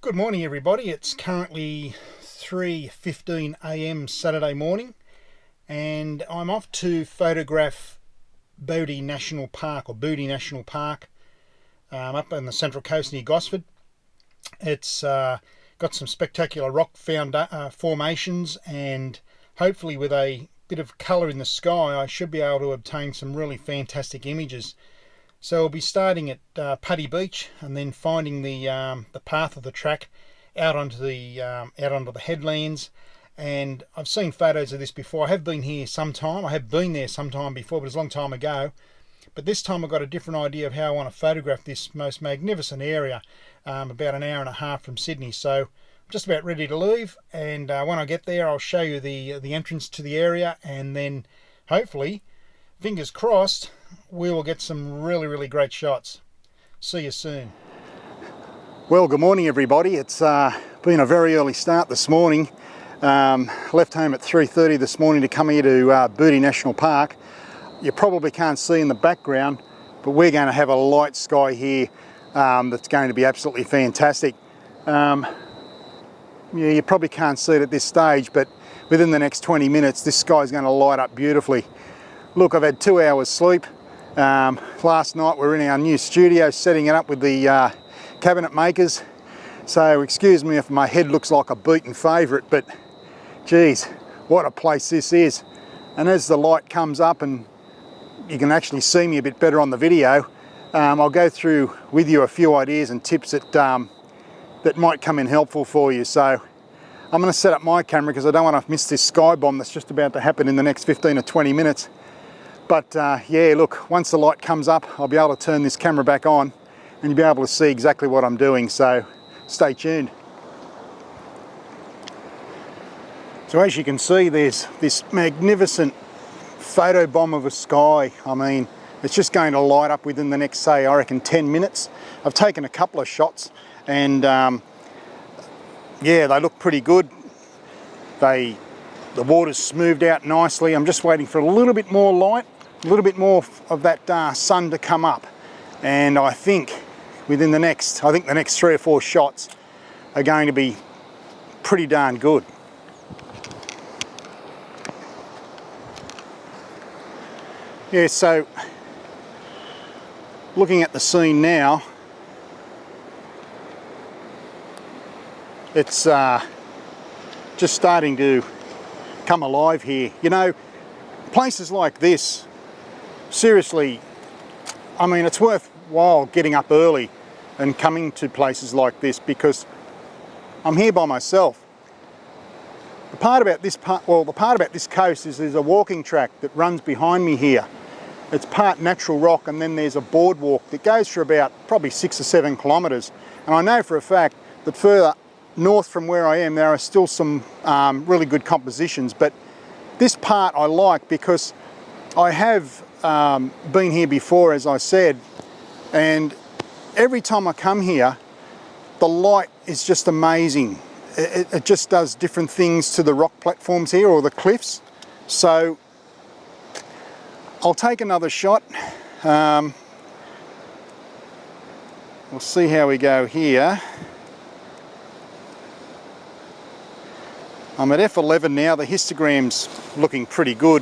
Good morning everybody, it's currently 3:15 a.m. Saturday morning and I'm off to photograph Bouddi National Park, or Bouddi National Park, up on the Central Coast near Gosford. It's got some spectacular rock formations, and hopefully with a bit of colour in the sky I should be able to obtain some really fantastic images. So we'll be starting at Bouddi Beach and then finding the path of the track out onto the headlands. And I've seen photos of this before. I have been here sometime. I have been there sometime before, but it's a long time ago. But this time I've got a different idea of how I want to photograph this most magnificent area, about an hour and a half from Sydney. So I'm just about ready to leave, and when I get there I'll show you the entrance to the area, and then hopefully, fingers crossed, we will get some really great shots. See you soon. Well, good morning everybody. It's been a very early start this morning. Left home at 3:30 this morning to come here to Bouddi National Park. You probably can't see in the background, but we're going to have a light sky here that's going to be absolutely fantastic. Yeah, you probably can't see it at this stage, but within the next 20 minutes this sky is going to light up beautifully. Look, I've had 2 hours sleep. Last night we were in our new studio setting it up with the cabinet makers, so excuse me if my head looks like a beaten favourite, but geez, what a place this is. And as the light comes up and you can actually see me a bit better on the video, I'll go through with you a few ideas and tips that might come in helpful for you. So I'm going to set up my camera because I don't want to miss this sky bomb that's just about to happen in the next 15 or 20 minutes. But yeah, look, once the light comes up, I'll be able to turn this camera back on and you'll be able to see exactly what I'm doing, so stay tuned. So as you can see, there's this magnificent photo bomb of a sky. I mean, it's just going to light up within the next, say, I reckon 10 minutes. I've taken a couple of shots and yeah, they look pretty good. The water's smoothed out nicely. I'm just waiting for a little bit more light, a little bit more of that sun to come up, and I think within the next 3 or 4 shots are going to be pretty darn good. Yeah, so looking at the scene now, it's just starting to come alive here. You know, places like this, seriously, I mean, it's worthwhile getting up early and coming to places like this because I'm here by myself. The part about this coast is there's a walking track that runs behind me here. It's part natural rock, and then there's a boardwalk that goes for about probably 6 or 7 kilometres. And I know for a fact that further north from where I am there are still some really good compositions, but this part I like because I have been here before, as I said, and every time I come here the light is just amazing. It just does different things to the rock platforms here, or the cliffs. So I'll take another shot. We'll see how we go here. I'm at f11 now, the histogram's looking pretty good.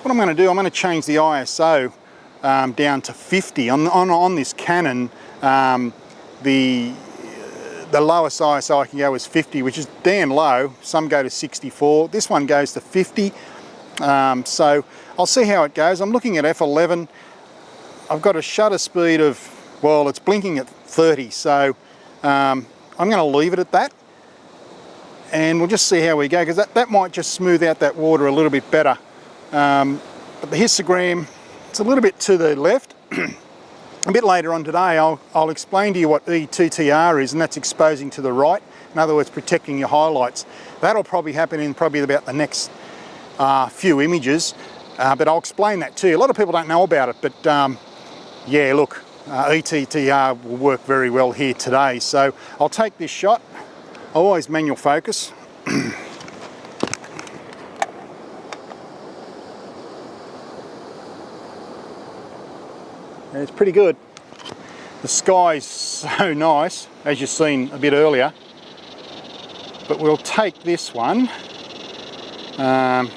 What I'm going to do, I'm going to change the ISO down to 50. On this Canon, the lowest ISO I can go is 50, which is damn low. Some go to 64. This one goes to 50. So I'll see how it goes. I'm looking at f11. I've got a shutter speed of, well, it's blinking at 30, so I'm going to leave it at that. And we'll just see how we go, because that might just smooth out that water a little bit better. But the histogram, it's a little bit to the left. A bit later on today I'll explain to you what ETTR is, and that's exposing to the right. In other words, protecting your highlights. That'll probably happen in probably about the next few images, but I'll explain that to you. A lot of people don't know about it, but yeah, look, ETTR will work very well here today. So I'll take this shot. I always manual focus. It's pretty good. The sky's so nice, as you've seen a bit earlier. but we'll take this one. I'm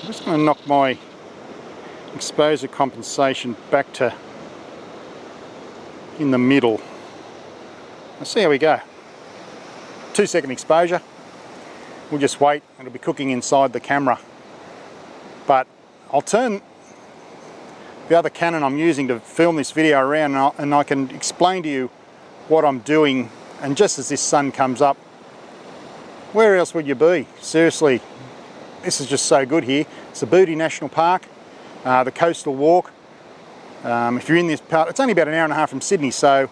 just going to knock my exposure compensation back to in the middle. Let's see how we go. 2-second exposure. We'll just wait, it'll be cooking inside the camera. But I'll turn the other Canon I'm using to film this video around, and I can explain to you what I'm doing. And just as this sun comes up, where else would you be? Seriously, this is just so good here. It's the Bouddi National Park, the coastal walk. If you're in this part, it's only about an hour and a half from Sydney, so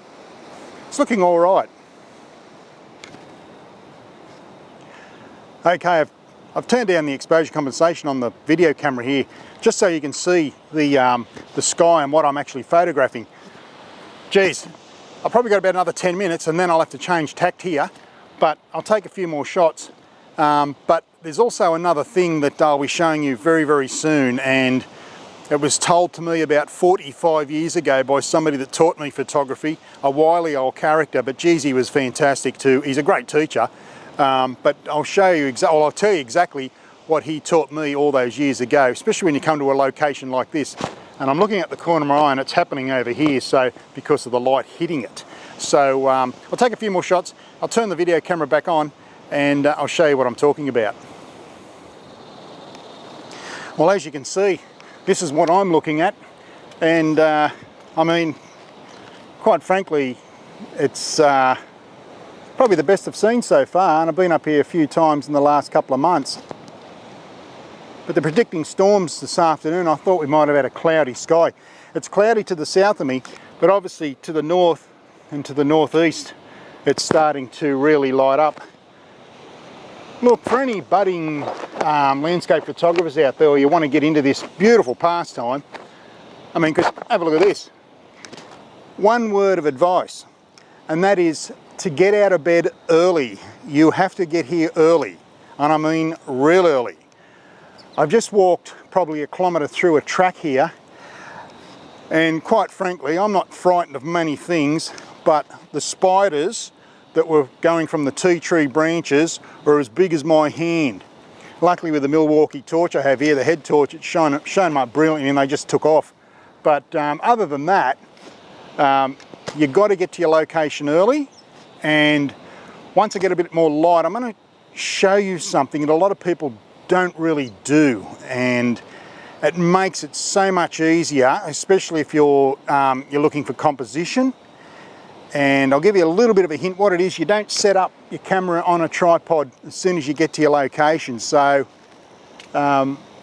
it's looking all right. Okay, I've turned down the exposure compensation on the video camera here, just so you can see the sky and what I'm actually photographing. Geez, I've probably got about another 10 minutes and then I'll have to change tact here, but I'll take a few more shots. But there's also another thing that I'll be showing you very, very soon, and it was told to me about 45 years ago by somebody that taught me photography, a wily old character, but geez, he was fantastic too. He's a great teacher. But I'll show you, I'll tell you exactly what he taught me all those years ago, especially when you come to a location like this. And I'm looking at the corner of my eye and it's happening over here, so because of the light hitting it. So I'll take a few more shots, I'll turn the video camera back on, and I'll show you what I'm talking about. Well, as you can see, this is what I'm looking at, and I mean, quite frankly, it's probably the best I've seen so far, and I've been up here a few times in the last couple of months. But they're predicting storms this afternoon. I thought we might have had a cloudy sky. It's cloudy to the south of me, but obviously to the north and to the northeast, it's starting to really light up. Look, for any budding landscape photographers out there, or you want to get into this beautiful pastime, I mean, because have a look at this. One word of advice, and that is to get out of bed early. You have to get here early, and I mean real early. I've just walked probably a kilometre through a track here, and quite frankly, I'm not frightened of many things, but the spiders that were going from the tea tree branches are as big as my hand. Luckily with the Milwaukee torch I have here, the head torch, it's shown up brilliantly and they just took off. But other than that, you've got to get to your location early, and once I get a bit more light, I'm going to show you something that a lot of people don't really do, and it makes it so much easier, especially if you're looking for composition. And I'll give you a little bit of a hint what it is. You don't set up your camera on a tripod as soon as you get to your location, so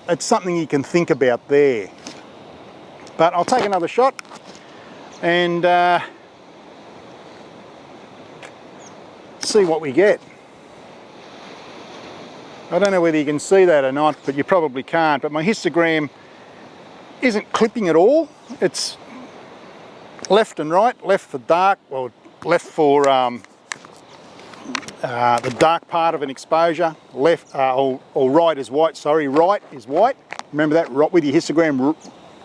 it's something you can think about there. But I'll take another shot and see what we get. I don't know whether you can see that or not, but you probably can't, but my histogram isn't clipping at all. It's left and right, left for dark, well, left for the dark part of an exposure, left or right is white, sorry, right is white. Remember that, right, with your histogram,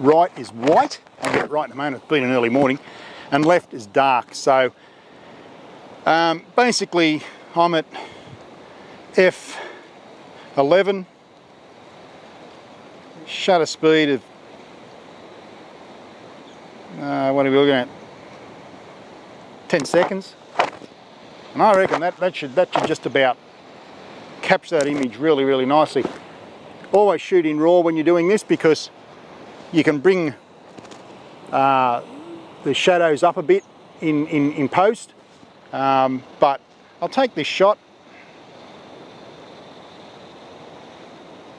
right is white. I'll get it right in a moment, it's been an early morning. And left is dark. So basically I'm at f11, shutter speed of what are we looking at? 10 seconds. And I reckon that should just about capture that image really, really nicely. Always shoot in RAW when you're doing this, because you can bring the shadows up a bit in post. But I'll take this shot.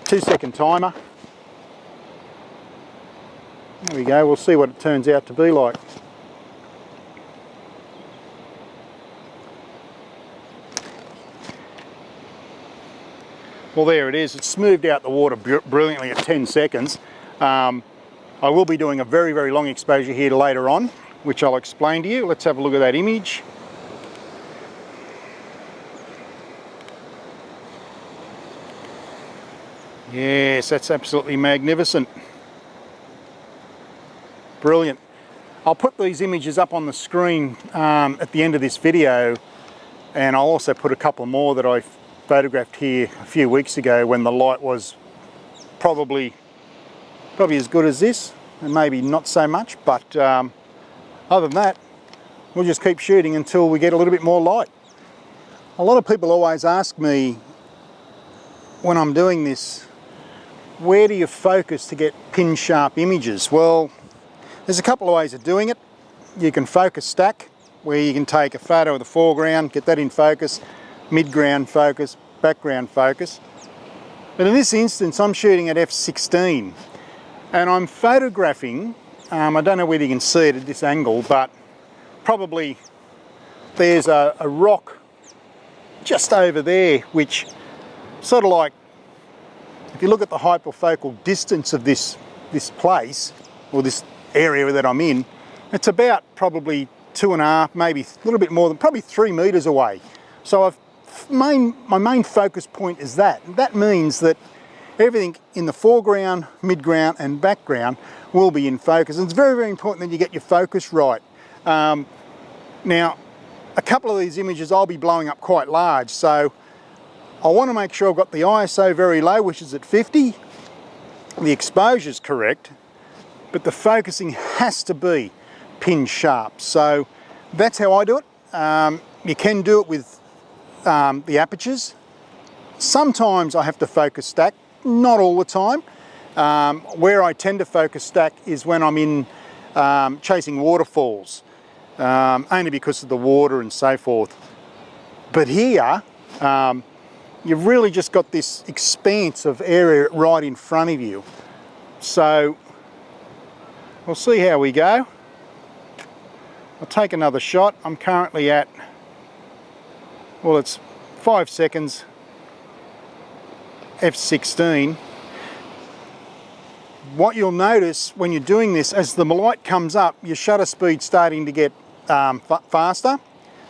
2-second timer. There we go, we'll see what it turns out to be like. Well, there it is. It's smoothed out the water brilliantly at 10 seconds. I will be doing a very, very long exposure here later on, which I'll explain to you. Let's have a look at that image. Yes, that's absolutely magnificent. Brilliant. I'll put these images up on the screen at the end of this video, And I'll also put a couple more that I photographed here a few weeks ago when the light was probably as good as this, and maybe not so much, but other than that, we'll just keep shooting until we get a little bit more light. A lot of people always ask me when I'm doing this, where do you focus to get pin sharp images? Well, there's a couple of ways of doing it. You can focus stack, where you can take a photo of the foreground, get that in focus, mid-ground focus, background focus. But in this instance, I'm shooting at f/16 and I'm photographing, I don't know whether you can see it at this angle, but probably there's a rock just over there, which sort of like, if you look at the hyperfocal distance of this place, or this area that I'm in, it's about probably 2.5, maybe a little bit more than, probably 3 meters away. So my main focus point is that. And that means that everything in the foreground, mid-ground and background will be in focus. And it's very, very important that you get your focus right. Now, a couple of these images I'll be blowing up quite large, so I want to make sure I've got the ISO very low, which is at 50. The exposure's correct, but the focusing has to be pin sharp. So that's how I do it. You can do it with the apertures. Sometimes I have to focus stack, not all the time. Where I tend to focus stack is when I'm in chasing waterfalls, only because of the water and so forth. But here, you've really just got this expanse of area right in front of you. So we'll see how we go. I'll take another shot. I'm currently at, well, it's 5 seconds, f/16. What you'll notice when you're doing this, as the light comes up, your shutter speed's starting to get faster.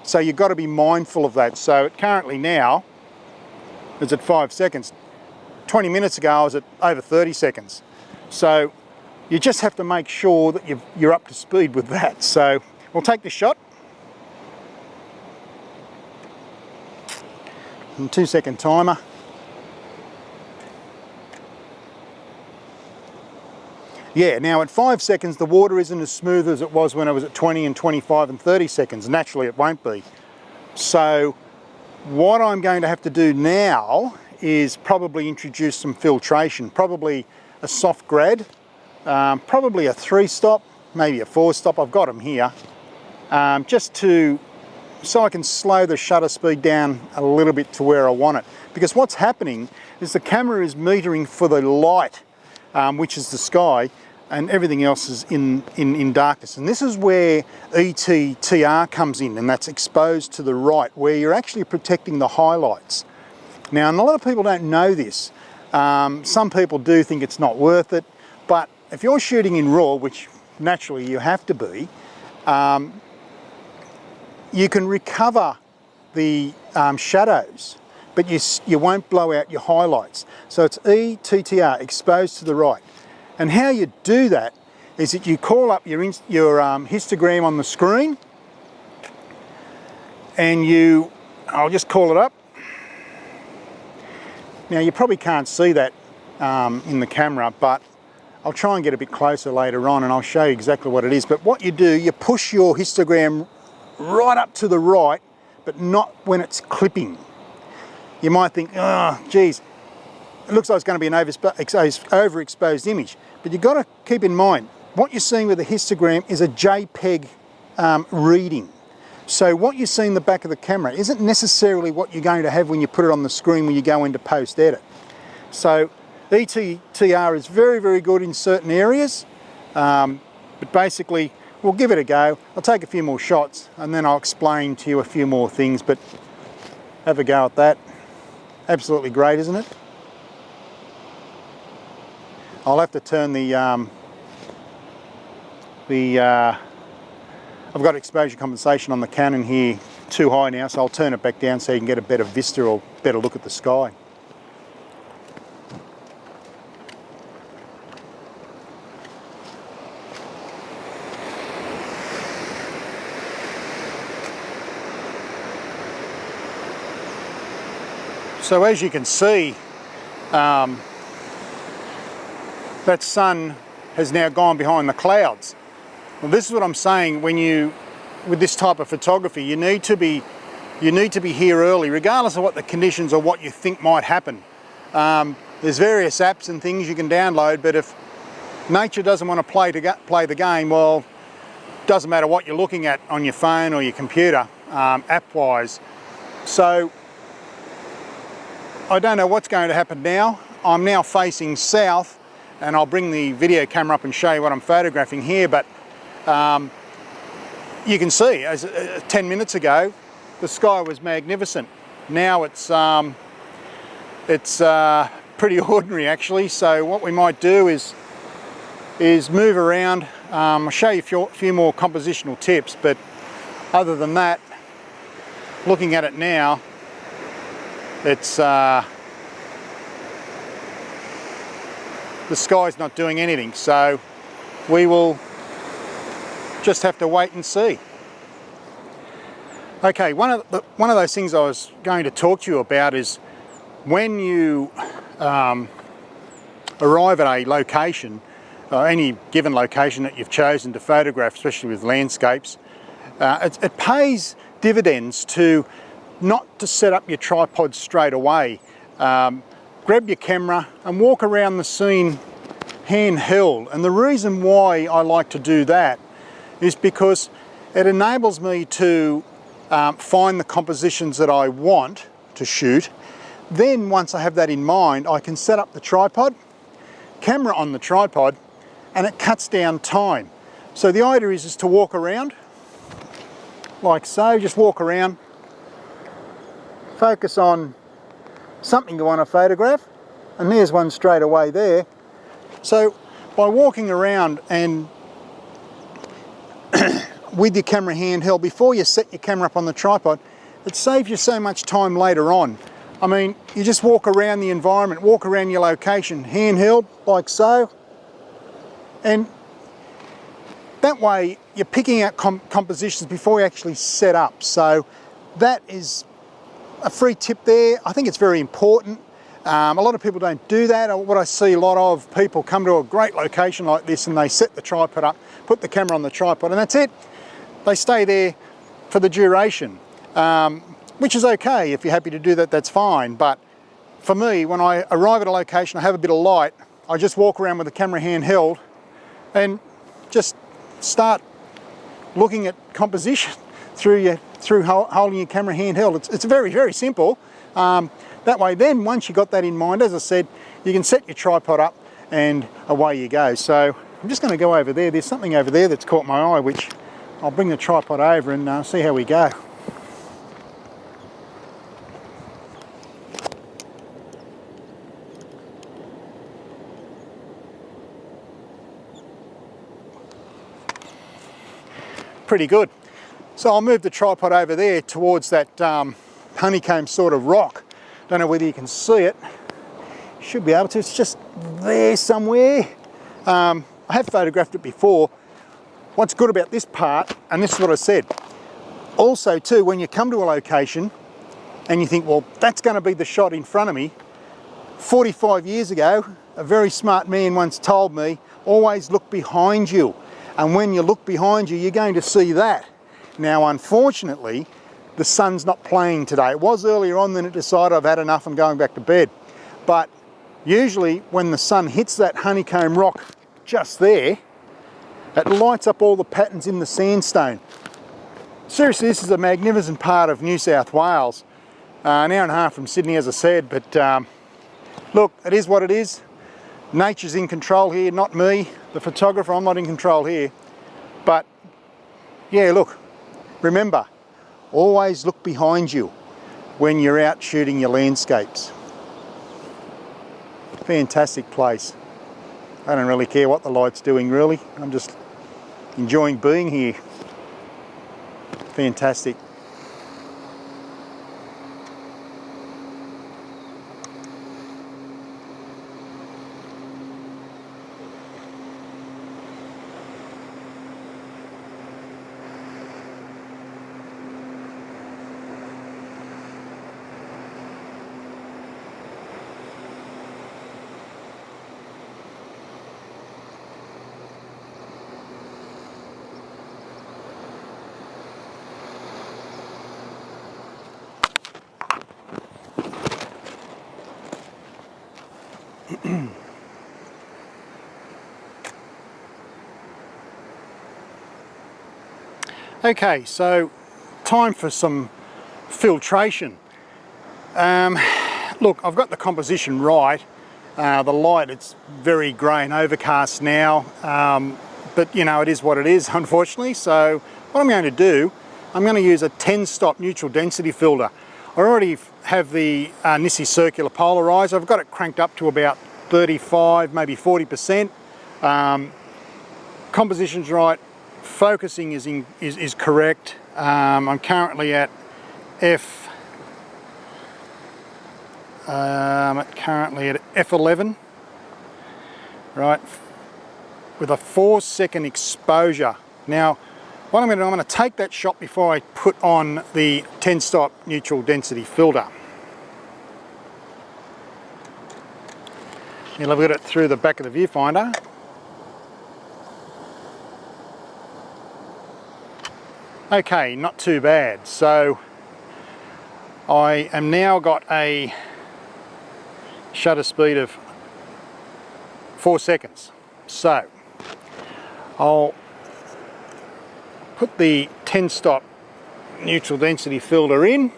So you've got to be mindful of that. So it currently now is at 5 seconds. 20 minutes ago I was at over 30 seconds. So you just have to make sure that you're up to speed with that. So we'll take the shot. And 2-second timer. Yeah, now at 5 seconds the water isn't as smooth as it was when I was at 20 and 25 and 30 seconds. Naturally it won't be. So what I'm going to have to do now is probably introduce some filtration, probably a soft grad, probably a 3-stop, maybe a 4-stop. I've got them here, so I can slow the shutter speed down a little bit to where I want it. Because what's happening is the camera is metering for the light, which is the sky, and everything else is in darkness. And this is where ETTR comes in, and that's exposed to the right, where you're actually protecting the highlights. Now, and a lot of people don't know this. Some people do think it's not worth it, but if you're shooting in RAW, which naturally you have to be, you can recover the shadows, but you won't blow out your highlights. So it's ETTR, exposed to the right. And how you do that is that you call up your histogram on the screen, and I'll just call it up. Now you probably can't see that in the camera, but I'll try and get a bit closer later on and I'll show you exactly what it is. But what you do, you push your histogram right up to the right, but not when it's clipping. You might think, oh, geez, it looks like it's going to be an overexposed image. But you've got to keep in mind, what you're seeing with the histogram is a JPEG reading. So what you see in the back of the camera isn't necessarily what you're going to have when you put it on the screen when you go into post-edit. So ETTR is very, very good in certain areas, but basically we'll give it a go. I'll take a few more shots and then I'll explain to you a few more things, but have a go at that. Absolutely great, isn't it? I'll have to turn I've got exposure compensation on the Canon here too high now, so I'll turn it back down so you can get a better vista or better look at the sky. So as you can see, that sun has now gone behind the clouds. Well, this is what I'm saying. With this type of photography, you need to be here early, regardless of what the conditions or what you think might happen. There's various apps and things you can download, but if nature doesn't want to play the game, well, it doesn't matter what you're looking at on your phone or your computer, app-wise. So I don't know what's going to happen now. I'm now facing south, and I'll bring the video camera up and show you what I'm photographing here, but you can see, 10 minutes ago, the sky was magnificent. Now it's pretty ordinary actually. So what we might do is move around. I'll show you a few more compositional tips, but other than that, looking at it now, it's the sky's not doing anything. So we will just have to wait and see. Okay, one of those things I was going to talk to you about is when you arrive at a location, any given location that you've chosen to photograph, especially with landscapes, it pays dividends not to set up your tripod straight away. Grab your camera and walk around the scene handheld. And the reason why I like to do that is because it enables me to find the compositions that I want to shoot. Then once I have that in mind, I can set up the tripod, camera on the tripod, and it cuts down time. So the idea is to walk around like so, just walk around, focus on something you want to photograph, and there's one straight away there. So by walking around and with your camera handheld, before you set your camera up on the tripod, it saves you so much time later on. I mean, you just walk around the environment, walk around your location, handheld, like so, and that way you're picking out compositions before you actually set up. So that is a free tip there. I think it's very important. A lot of people don't do that. What I see a lot of people come to a great location like this and they set the tripod up, put the camera on the tripod, and that's it. They stay there for the duration, which is okay. If you're happy to do that, that's fine. But for me, when I arrive at a location, I have a bit of light, I just walk around with the camera handheld and just start looking at composition through holding your camera handheld. It's very, very simple. That way then, once you've got that in mind, as I said, you can set your tripod up and away you go. So I'm just going to go over there. There's something over there that's caught my eye, which I'll bring the tripod over and see how we go. Pretty good. So I'll move the tripod over there towards that honeycomb sort of rock. Don't know whether you can see it. Should be able to. It's just there somewhere. I have photographed it before. What's good about this part, and this is what I said, also too, when you come to a location and you think, well, that's going to be the shot in front of me. 45 years ago, a very smart man once told me, always look behind you. And when you look behind you, you're going to see that. Now, unfortunately, the sun's not playing today. It was earlier on, then it decided I've had enough, I'm going back to bed. But usually when the sun hits that honeycomb rock just there, it lights up all the patterns in the sandstone. Seriously, this is a magnificent part of New South Wales. An hour and a half from Sydney, as I said, but look, it is what it is. Nature's in control here, not me, the photographer. I'm not in control here. But yeah, look, remember, always look behind you when you're out shooting your landscapes. Fantastic place. I don't really care what the light's doing really. I'm just enjoying being here. Fantastic. Okay, so time for some filtration. Look, I've got the composition right. The light, it's very grey and overcast now, but you know, it is what it is, unfortunately. So what I'm going to do, I'm going to use a 10-stop neutral density filter. I already have the Nissi circular polarizer. I've got it cranked up to about 35, maybe 40%. Composition's right, focusing is correct. I'm currently at F11, right, with a 4-second exposure. Now, what I'm going to take that shot before I put on the 10-stop neutral density filter. You'll have got it through the back of the viewfinder. Okay, not too bad. So I am now got a shutter speed of 4 seconds. So I'll put the 10-stop neutral density filter in.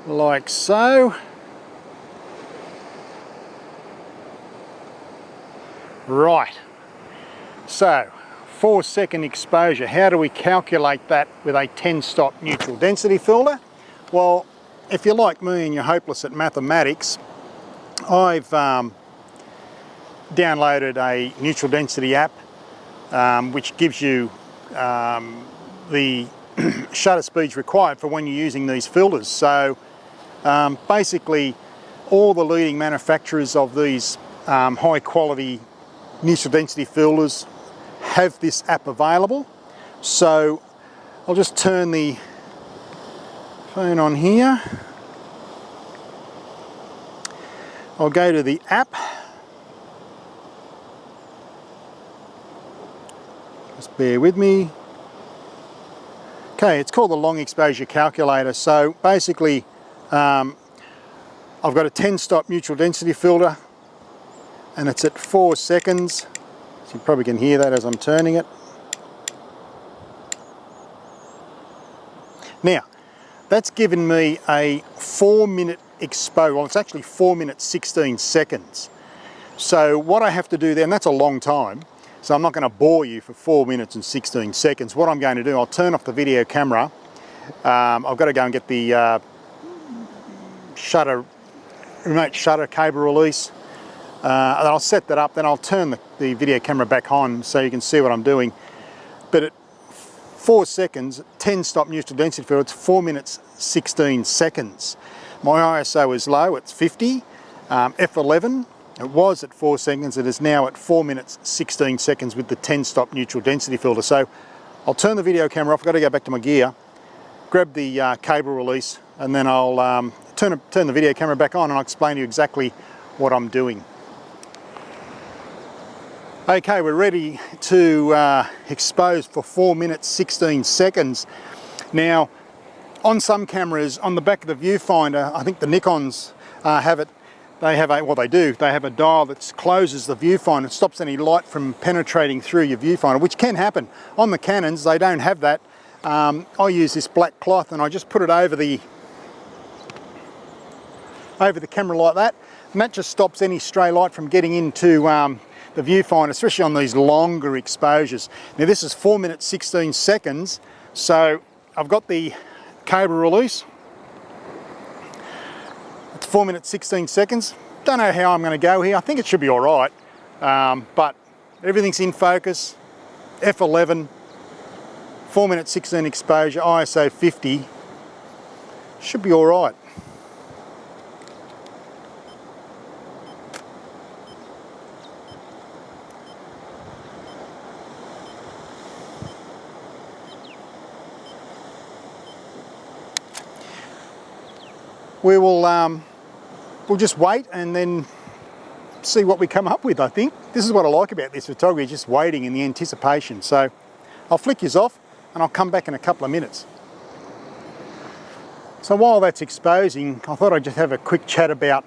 Like so. Right, so 4-second exposure. How do we calculate that with a 10-stop neutral density filter? Well, if you're like me and you're hopeless at mathematics, I've downloaded a neutral density app which gives you the shutter speeds required for when you're using these filters. So basically all the leading manufacturers of these high quality neutral density filters have this app available. So I'll just turn the phone on here. I'll go to the app. Just bear with me. Okay, it's called the long exposure calculator. So basically I've got a 10-stop neutral density filter and it's at 4 seconds. So you probably can hear that as I'm turning it. Now, that's given me a 4-minute exposure. Well, it's actually 4 minutes 16 seconds. So what I have to do then, that's a long time. So I'm not going to bore you for 4 minutes and 16 seconds. What I'm going to do, I'll turn off the video camera. I've got to go and get the remote shutter cable release. And I'll set that up, then I'll turn the video camera back on so you can see what I'm doing. But at 4 seconds, 10-stop neutral density filter, it's 4 minutes 16 seconds. My ISO is low, it's 50. F11, it was at 4 seconds, it is now at 4 minutes 16 seconds with the 10-stop neutral density filter. So I'll turn the video camera off, I've got to go back to my gear, grab the cable release, and then I'll turn the video camera back on and I'll explain to you exactly what I'm doing. Okay, we're ready to expose for 4 minutes 16 seconds. Now, on some cameras, on the back of the viewfinder, I think the Nikons have it, they have a dial that closes the viewfinder and stops any light from penetrating through your viewfinder, which can happen. On the Canons, they don't have that. I use this black cloth and I just put it over the camera like that, and that just stops any stray light from getting into the viewfinder, especially on these longer exposures. Now this is 4 minutes 16 seconds, so I've got the cable release. It's 4 minutes 16 seconds. Don't know how I'm going to go here. I think it should be all right, but everything's in focus. F11, 4 minutes 16 exposure, ISO 50. Should be all right. We'll just wait and then see what we come up with, I think. This is what I like about this photography, just waiting in the anticipation. So I'll flick yours off and I'll come back in a couple of minutes. So while that's exposing, I thought I'd just have a quick chat about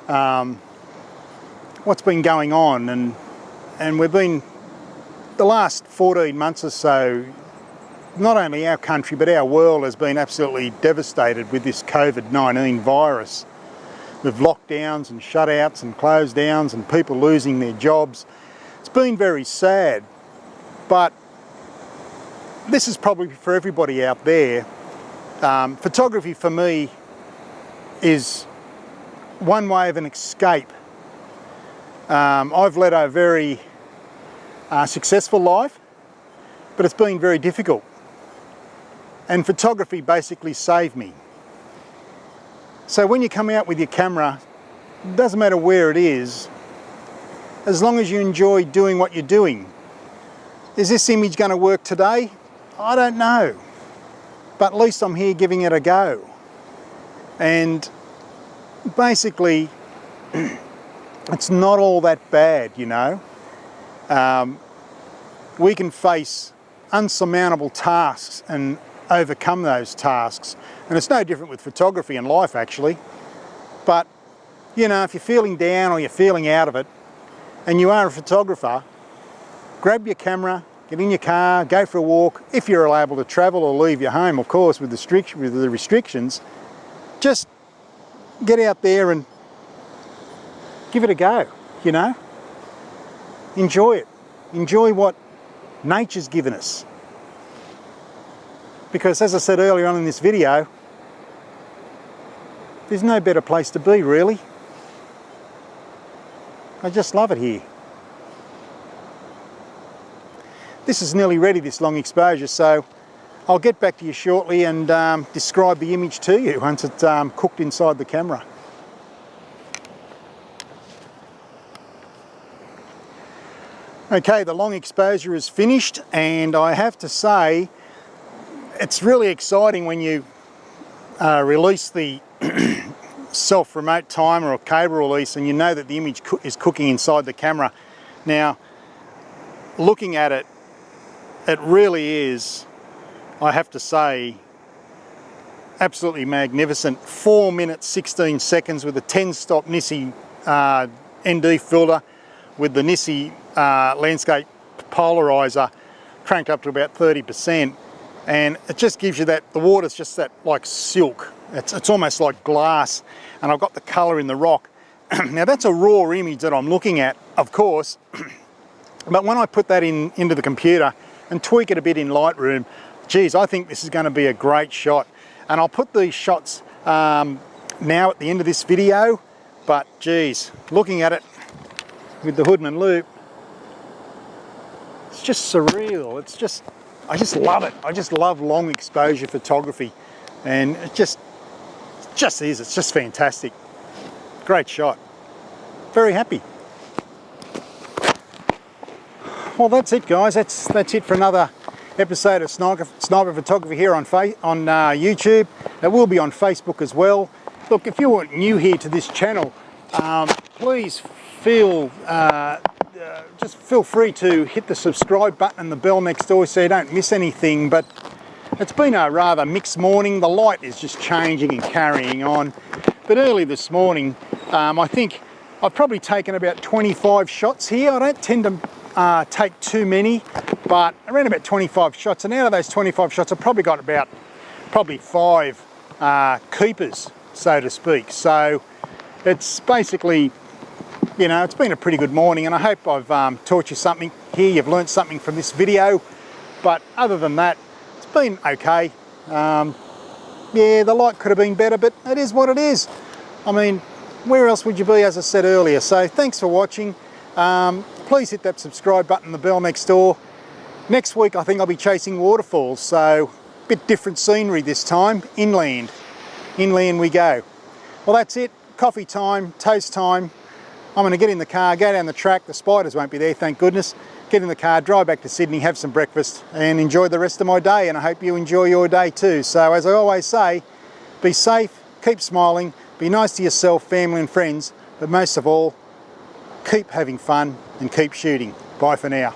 what's been going on, and we've been, the last 14 months or so, not only our country but our world has been absolutely devastated with this COVID-19 virus, with lockdowns and shutouts and closed downs and people losing their jobs. It's been very sad, but this is probably for everybody out there. Photography for me is one way of an escape. I've led a very successful life, but it's been very difficult. And photography basically saved me. So when you come out with your camera, it doesn't matter where it is, as long as you enjoy doing what you're doing. Is this image going to work today? I don't know. But at least I'm here giving it a go. And basically, it's not all that bad, you know. We can face unsurmountable tasks and overcome those tasks. And it's no different with photography and life, actually. But, you know, if you're feeling down or you're feeling out of it, and you are a photographer, grab your camera, get in your car, go for a walk. If you're able to travel or leave your home, of course, with the restrictions, just get out there and give it a go, you know. Enjoy it. Enjoy what nature's given us. Because as I said earlier on in this video, there's no better place to be, really. I just love it here. This is nearly ready, this long exposure, so I'll get back to you shortly and describe the image to you once it's cooked inside the camera. Okay, the long exposure is finished, and I have to say it's really exciting when you release the self-remote timer or cable release and you know that the image is cooking inside the camera. Now, looking at it, it really is, I have to say, absolutely magnificent. 4 minutes 16 seconds with a 10-stop Nissi ND filter with the Nissi landscape polarizer cranked up to about 30%, and it just gives you that, the water's just that like silk. It's almost like glass, and I've got the colour in the rock. Now that's a raw image that I'm looking at, of course, but when I put that into the computer and tweak it a bit in Lightroom, geez, I think this is going to be a great shot. And I'll put these shots now at the end of this video, but geez, looking at it with the hood and loop, it's just surreal. It's just, I just love it. I just love long exposure photography, and it just is. It's just fantastic. Great shot. Very happy. Well, that's it, guys. That's it for another episode of Sniper Photography here on YouTube. It will be on Facebook as well. Look, if you're new here to this channel, please just feel free to hit the subscribe button and the bell next door so you don't miss anything. But it's been a rather mixed morning. The light is just changing and carrying on. But early this morning, I think I've probably taken about 25 shots here. I don't tend to take too many, but around about 25 shots. And out of those 25 shots, I've probably got about probably 5 keepers, so to speak. So it's basically, you know, it's been a pretty good morning, and I hope I've taught you something here. You've learned something from this video. But other than that, it's been okay. Yeah, the light could have been better, but it is what it is. I mean, where else would you be, as I said earlier? So thanks for watching. Please hit that subscribe button, the bell next door. Next week, I think I'll be chasing waterfalls, so a bit different scenery this time, inland. Inland we go. Well, that's it. Coffee time, toast time. I'm going to get in the car, go down the track. The spiders won't be there, thank goodness. Get in the car, drive back to Sydney, have some breakfast, and enjoy the rest of my day. And I hope you enjoy your day too. So as I always say, be safe, keep smiling, be nice to yourself, family and friends, but most of all, keep having fun and keep shooting. Bye for now.